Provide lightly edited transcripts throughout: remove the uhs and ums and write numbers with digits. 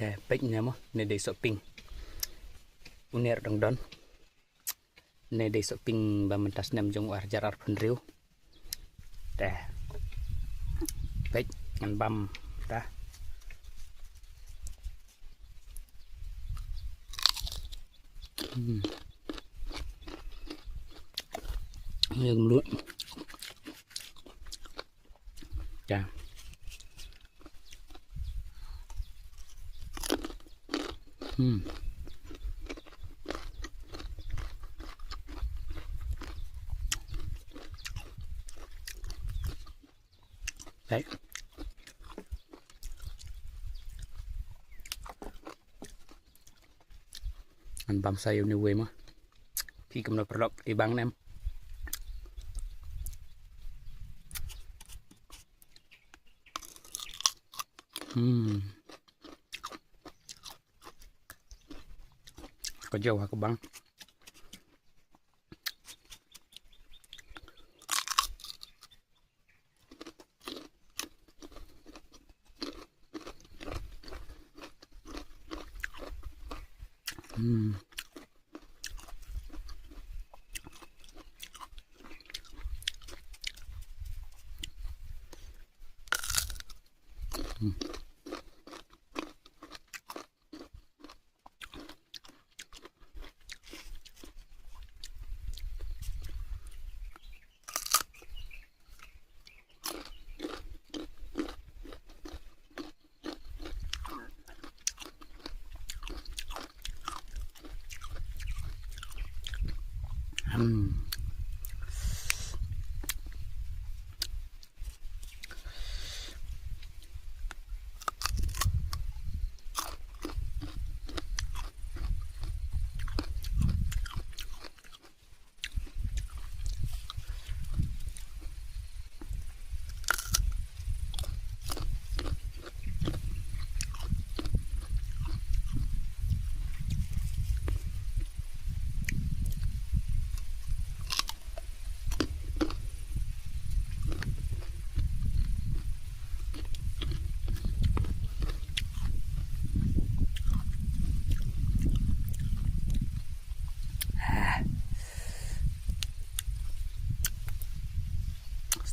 แต่เป็กเนี่ยมั้งในเดย์สปริงอุเนอร์ดังดอนในเดย์สปริงบามันตัสนำจงอาร์จาร์พันริวแต่เป็กงันบัมตายังลุ้นจ้าđấy anh băm xay yêu quê mà khi cầm nó lọc thì băng em có dầu hả có băng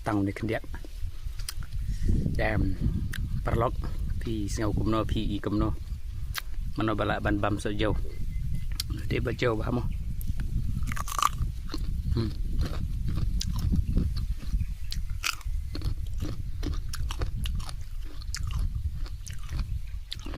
tăng để khẩn điện đem parlok thì ngầu cùng nó thì cùng nó mà nó lại bàn bầm sợi dầu để bơ dầu vào không